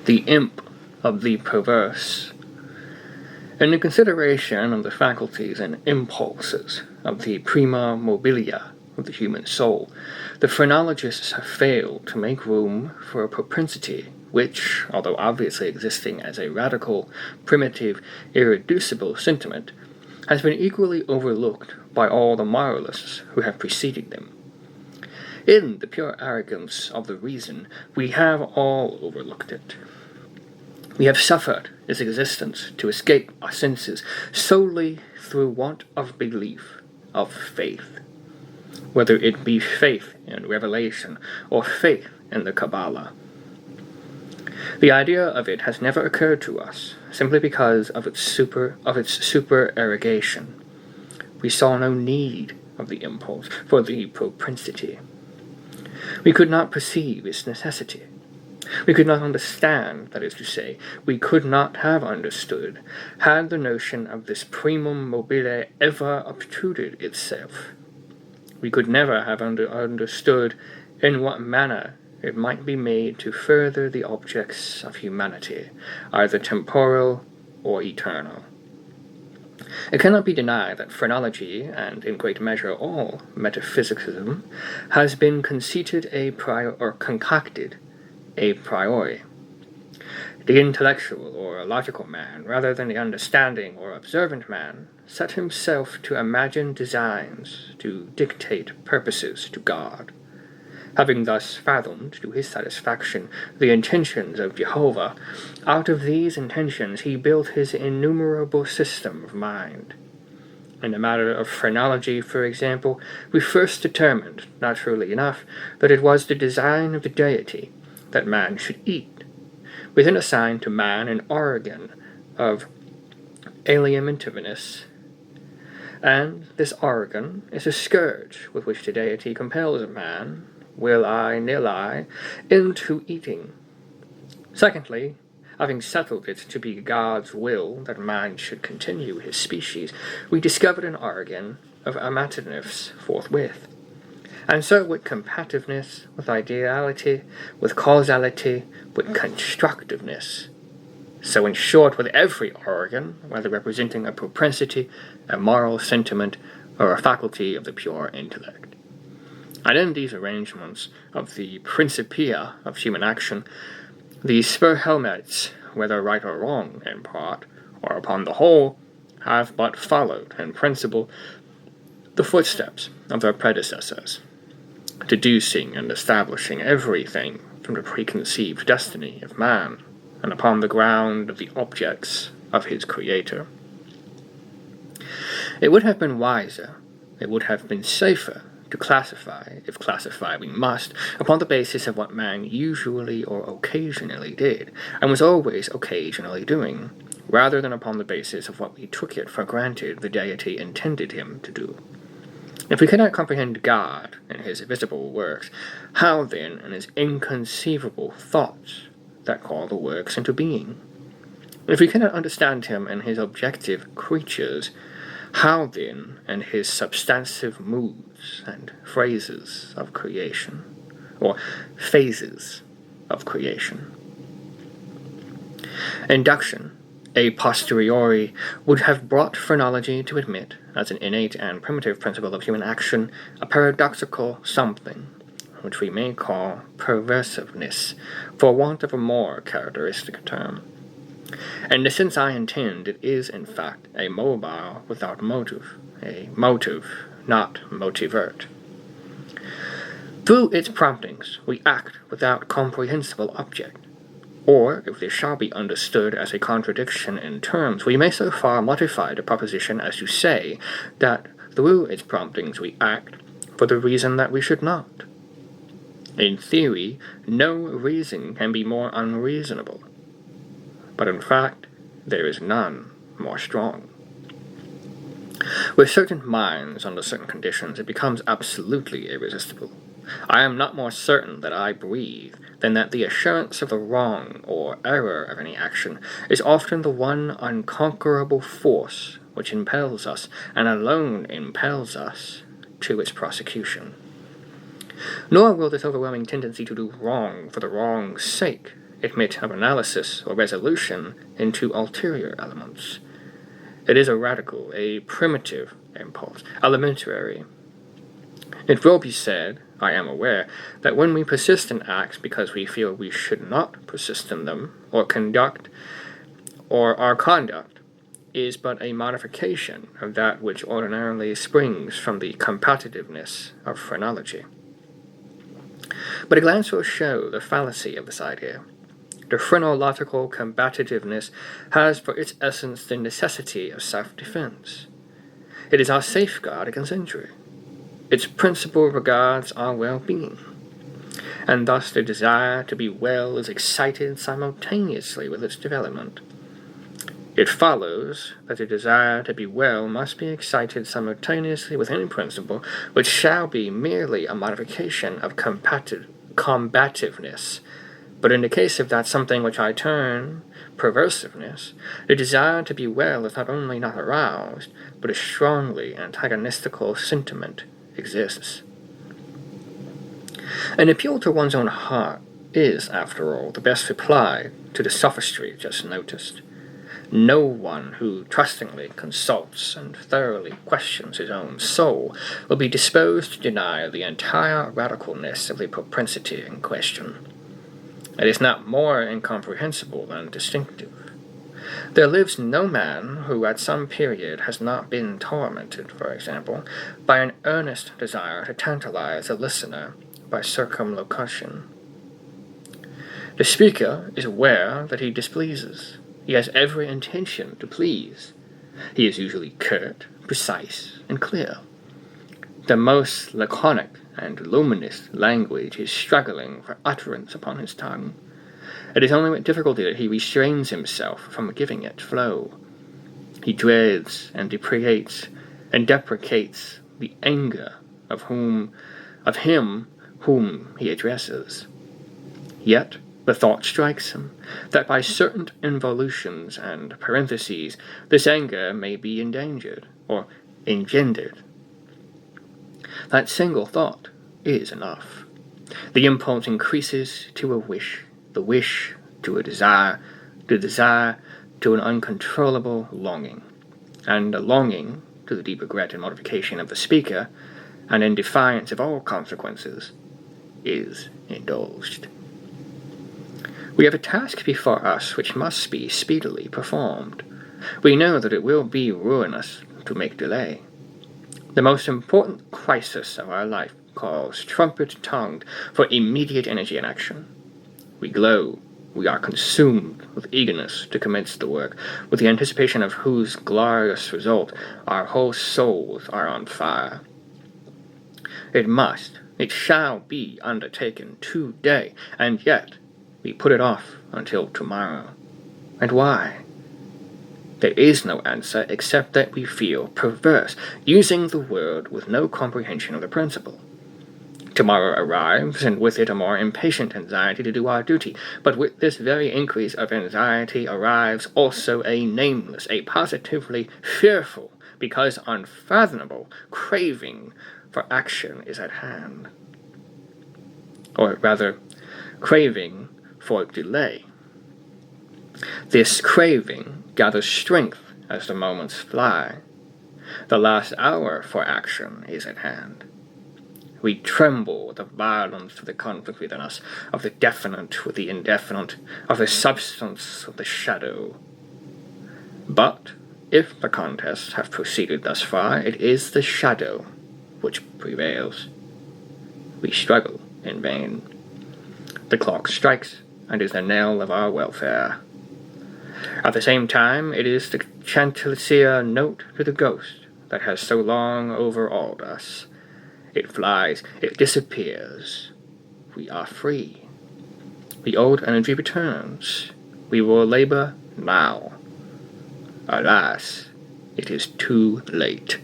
the imp of the perverse. In the consideration of the faculties and impulses of the prima mobilia of the human soul, the phrenologists have failed to make room for a propensity which, although obviously existing as a radical, primitive, irreducible sentiment, has been equally overlooked by all the moralists who have preceded them. In the pure arrogance of the reason, we have all overlooked it. We have suffered its existence to escape our senses solely through want of belief, of faith, whether it be faith in revelation or faith in the Kabbalah. The idea of it has never occurred to us, simply because of its supererogation. We saw no need of the impulse for the propensity. We could not perceive its necessity. We could not understand, that is to say, we could not have understood, had the notion of this primum mobile ever obtruded itself. We could never have understood in what manner it might be made to further the objects of humanity, either temporal or eternal. It cannot be denied that phrenology, and in great measure all metaphysicism, has been concocted a priori. The intellectual or logical man, rather than the understanding or observant man, set himself to imagine designs, to dictate purposes to God. Having thus fathomed, to his satisfaction, the intentions of Jehovah, out of these intentions he built his innumerable system of mind. In the matter of phrenology, for example, we first determined, naturally enough, that it was the design of the deity that man should eat. We then assigned to man an organ of alimentiveness, and this organ is a scourge with which the deity compels man, will I, nil I, into eating. Secondly, having settled it to be God's will that man should continue his species, we discovered an organ of amativeness forthwith. And so with compativeness, with ideality, with causality, with constructiveness. So in short, with every organ, whether representing a propensity, a moral sentiment, or a faculty of the pure intellect. And in these arrangements of the principia of human action, the spurhelmets, whether right or wrong in part, or upon the whole, have but followed, in principle, the footsteps of their predecessors, deducing and establishing everything from the preconceived destiny of man, and upon the ground of the objects of his Creator. It would have been wiser, it would have been safer, to classify, if classify we must, upon the basis of what man usually or occasionally did, and was always occasionally doing, rather than upon the basis of what we took it for granted the deity intended him to do. If we cannot comprehend God in his visible works, how then in his inconceivable thoughts that call the works into being? If we cannot understand him in his objective creatures, how then in his substantive moods and phrases of creation, or phases of creation? Induction, a posteriori, would have brought phrenology to admit, as an innate and primitive principle of human action, a paradoxical something, which we may call perversiveness, for want of a more characteristic term. In the sense I intend, it is, in fact, a mobile without motive, a motive, not motivert. Through its promptings, we act without comprehensible object. Or, if this shall be understood as a contradiction in terms, we may so far modify the proposition as to say that through its promptings we act for the reason that we should not. In theory, no reason can be more unreasonable. But in fact, there is none more strong. With certain minds, under certain conditions, it becomes absolutely irresistible. I am not more certain that I breathe than that the assurance of the wrong or error of any action is often the one unconquerable force which impels us, and alone impels us, to its prosecution. Nor will this overwhelming tendency to do wrong for the wrong's sake admit of analysis or resolution into ulterior elements. It is a radical, a primitive impulse, elementary. It will be said, I am aware, that when we persist in acts because we feel we should not persist in them, or our conduct is but a modification of that which ordinarily springs from the competitiveness of phrenology. But a glance will show the fallacy of this idea. The phrenological combativeness has for its essence the necessity of self-defense. It is our safeguard against injury. Its principle regards our well-being, and thus the desire to be well is excited simultaneously with its development. It follows that the desire to be well must be excited simultaneously with any principle which shall be merely a modification of combativeness. But in the case of that something which I term perversiveness, the desire to be well is not only not aroused, but a strongly antagonistical sentiment exists. An appeal to one's own heart is, after all, the best reply to the sophistry just noticed. No one who trustingly consults and thoroughly questions his own soul will be disposed to deny the entire radicalness of the propensity in question. It is not more incomprehensible than distinctive. There lives no man who at some period has not been tormented, for example, by an earnest desire to tantalize a listener by circumlocution. The speaker is aware that he displeases. He has every intention to please. He is usually curt, precise, and clear. The most laconic and luminous language is struggling for utterance upon his tongue. It is only with difficulty that he restrains himself from giving it flow. He dreads and deprecates the anger of him whom he addresses. Yet the thought strikes him that by certain involutions and parentheses this anger may be endangered or engendered. That single thought is enough. The impulse increases to a wish, the wish to a desire, the desire to an uncontrollable longing, and a longing to the deep regret and mortification of the speaker, and in defiance of all consequences, is indulged. We have a task before us which must be speedily performed. We know that it will be ruinous to make delay. The most important crisis of our life calls trumpet-tongued for immediate energy and action. We glow, we are consumed with eagerness to commence the work, with the anticipation of whose glorious result our whole souls are on fire. It shall be undertaken today, and yet we put it off until tomorrow. And why? There is no answer except that we feel perverse, using the word with no comprehension of the principle. Tomorrow arrives, and with it a more impatient anxiety to do our duty. But with this very increase of anxiety arrives also a nameless, a positively fearful, because unfathomable, craving for action is at hand. Or rather, craving for delay. This craving gathers strength as the moments fly. The last hour for action is at hand. We tremble with the violence of the conflict within us, of the definite with the indefinite, of the substance with the shadow. But if the contest have proceeded thus far, it is the shadow which prevails. We struggle in vain. The clock strikes, and is the knell of our welfare. At the same time, it is the chanticleer note to the ghost that has so long overawed us. It flies, it disappears. We are free. The old energy returns. We will labor now. Alas, it is too late.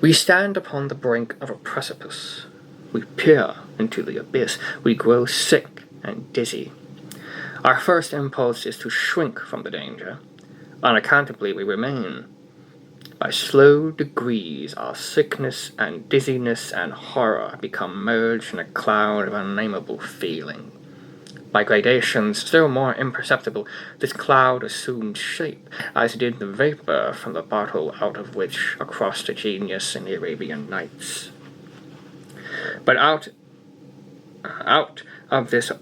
We stand upon the brink of a precipice. We peer into the abyss. We grow sick and dizzy. Our first impulse is to shrink from the danger. Unaccountably we remain. By slow degrees our sickness and dizziness and horror become merged in a cloud of unnameable feeling. By gradations still more imperceptible, this cloud assumed shape, as did the vapor from the bottle out of which across the genius in the Arabian Nights. But out of this,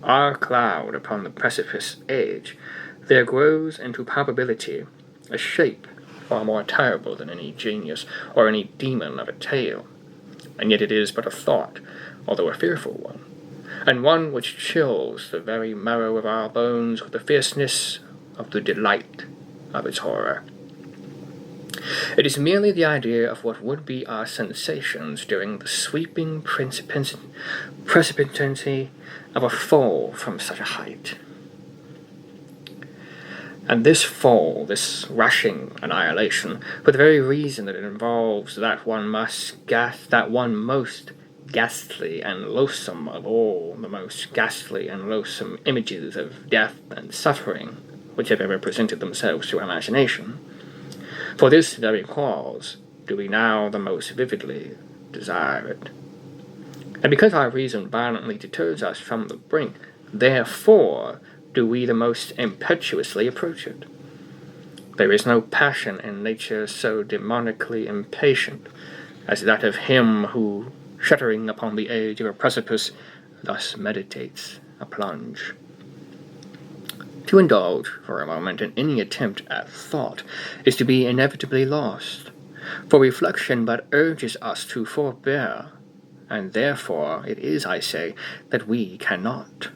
our cloud upon the precipice edge, there grows into palpability a shape far more terrible than any genius or any demon of a tale, and yet it is but a thought, although a fearful one, and one which chills the very marrow of our bones with the fierceness of the delight of its horror. It is merely the idea of what would be our sensations during the sweeping precipitancy of a fall from such a height. And this fall, this rushing annihilation, for the very reason that it involves that one most ghastly and loathsome of all the most ghastly and loathsome images of death and suffering which have ever presented themselves to our imagination, for this very cause do we now the most vividly desire it. And because our reason violently deters us from the brink, therefore do we the most impetuously approach it. There is no passion in nature so demonically impatient as that of him who, shuddering upon the edge of a precipice, thus meditates a plunge. To indulge for a moment in any attempt at thought is to be inevitably lost, for reflection but urges us to forbear, and therefore it is, I say, that we cannot.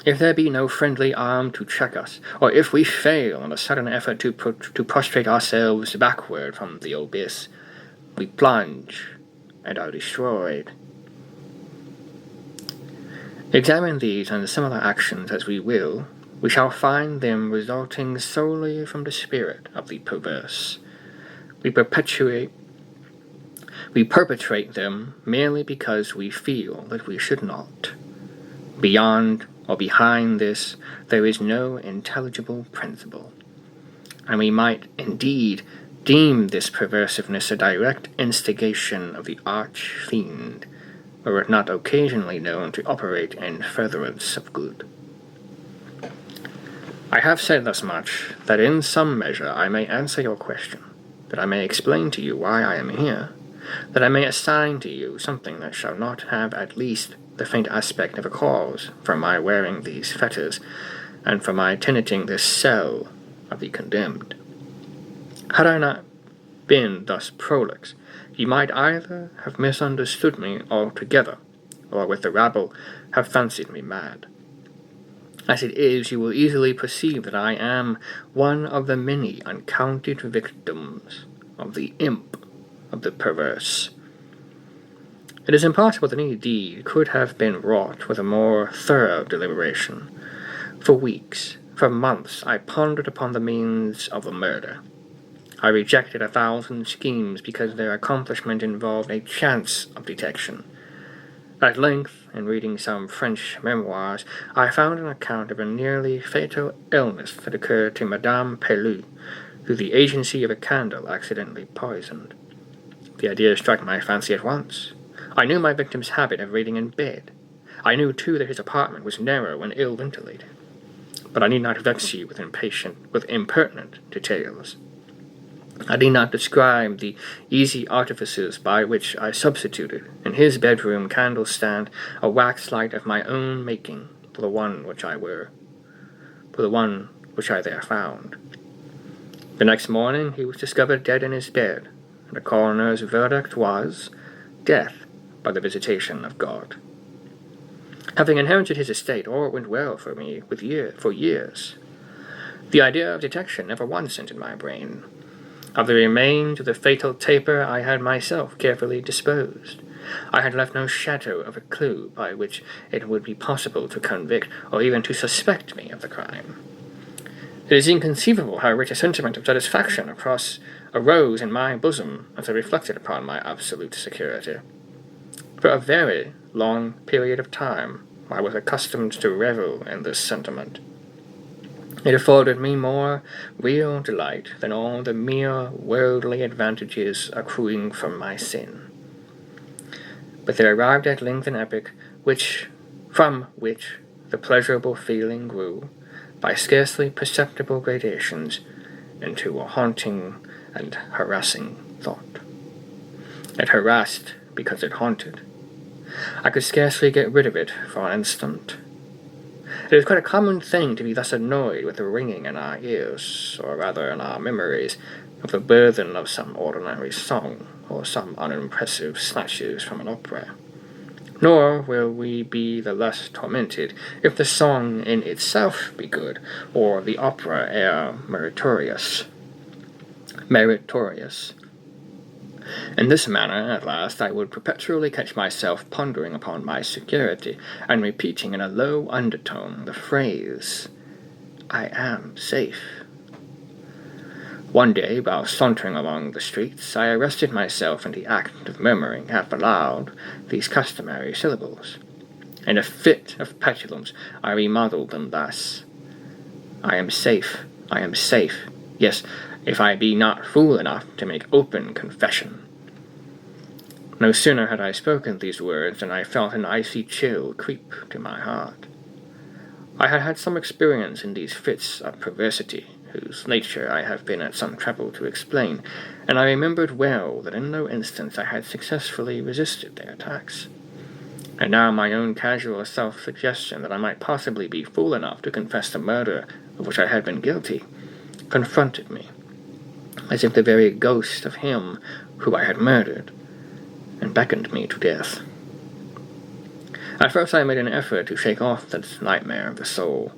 If there be no friendly arm to check us, or if we fail in a sudden effort to prostrate ourselves backward from the abyss, we plunge and are destroyed. Examine these and similar actions as we will, we shall find them resulting solely from the spirit of the perverse. We perpetrate them merely because we feel that we should not. Beyond or behind this, there is no intelligible principle, and we might indeed deem this perversiveness a direct instigation of the arch-fiend, were it not occasionally known to operate in furtherance of good. I have said thus much, that in some measure I may answer your question, that I may explain to you why I am here, that I may assign to you something that shall not have at least the faint aspect of a cause for my wearing these fetters, and for my tenanting this cell of the condemned. Had I not been thus prolix, you might either have misunderstood me altogether, or with the rabble have fancied me mad. As it is, you will easily perceive that I am one of the many uncounted victims of the imp of the perverse. It is impossible that any deed could have been wrought with a more thorough deliberation. For weeks, for months, I pondered upon the means of the murder. I rejected 1,000 schemes because their accomplishment involved a chance of detection. At length, in reading some French memoirs, I found an account of a nearly fatal illness that occurred to Madame Pelou, through the agency of a candle accidentally poisoned. The idea struck my fancy at once. I knew my victim's habit of reading in bed. I knew, too, that his apartment was narrow and ill-ventilated. But I need not vex you with impertinent details. I need not describe the easy artifices by which I substituted, in his bedroom candle-stand, a wax light of my own making for the one which I there found. The next morning he was discovered dead in his bed, and the coroner's verdict was death by the visitation of God. Having inherited his estate, all went well for me for years. The idea of detection never once entered my brain. Of the remains of the fatal taper I had myself carefully disposed. I had left no shadow of a clue by which it would be possible to convict or even to suspect me of the crime. It is inconceivable how rich a sentiment of satisfaction arose in my bosom as I reflected upon my absolute security. For a very long period of time I was accustomed to revel in this sentiment. It afforded me more real delight than all the mere worldly advantages accruing from my sin. But there arrived at length an epoch from which the pleasurable feeling grew, by scarcely perceptible gradations, into a haunting and harassing thought. It harassed because it haunted. I could scarcely get rid of it for an instant. It is quite a common thing to be thus annoyed with the ringing in our ears, or rather in our memories, of the burthen of some ordinary song, or some unimpressive snatches from an opera. Nor will we be the less tormented if the song in itself be good, or the opera air meritorious. In this manner, at last, I would perpetually catch myself pondering upon my security, and repeating in a low undertone the phrase, "I am safe." One day, while sauntering along the streets, I arrested myself in the act of murmuring half aloud these customary syllables. In a fit of petulance, I remodeled them thus: "I am safe, I am safe, yes, if I be not fool enough to make open confession." No sooner had I spoken these words than I felt an icy chill creep to my heart. I had had some experience in these fits of perversity, whose nature I have been at some trouble to explain, and I remembered well that in no instance I had successfully resisted their attacks. And now my own casual self-suggestion that I might possibly be fool enough to confess the murder of which I had been guilty confronted me, as if the very ghost of him who I had murdered, and beckoned me to death. At first I made an effort to shake off this nightmare of the soul.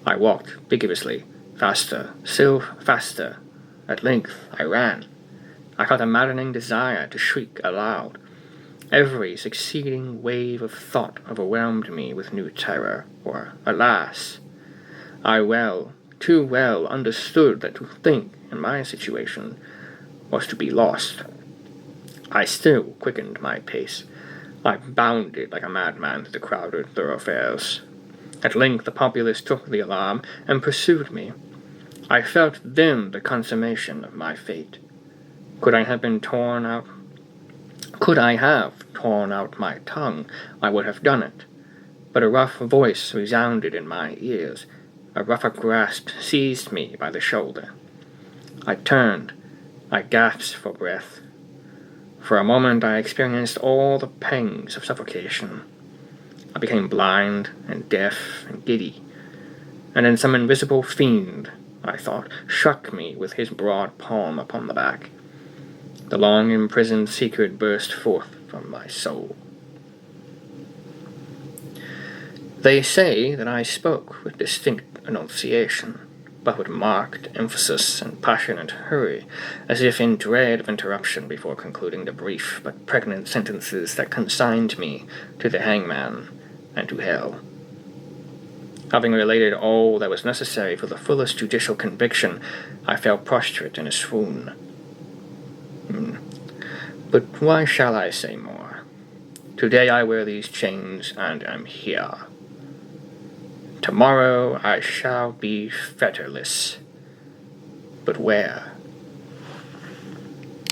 I walked vigorously, faster, still faster. At length I ran. I felt a maddening desire to shriek aloud. Every succeeding wave of thought overwhelmed me with new terror, for, alas, I too well understood that to think, in my situation, was to be lost. I still quickened my pace. I bounded like a madman through the crowded thoroughfares. At length the populace took the alarm and pursued me. I felt then the consummation of my fate. Could I have torn out my tongue, I would have done it. But a rough voice resounded in my ears. A rougher grasp seized me by the shoulder. I turned. I gasped for breath. For a moment I experienced all the pangs of suffocation. I became blind and deaf and giddy, and then some invisible fiend, I thought, struck me with his broad palm upon the back. The long-imprisoned secret burst forth from my soul. They say that I spoke with distinct enunciation, but with marked emphasis and passionate hurry, as if in dread of interruption before concluding the brief but pregnant sentences that consigned me to the hangman and to hell. Having related all that was necessary for the fullest judicial conviction, I fell prostrate in a swoon. But why shall I say more? Today I wear these chains and am here. Tomorrow I shall be fetterless. But where?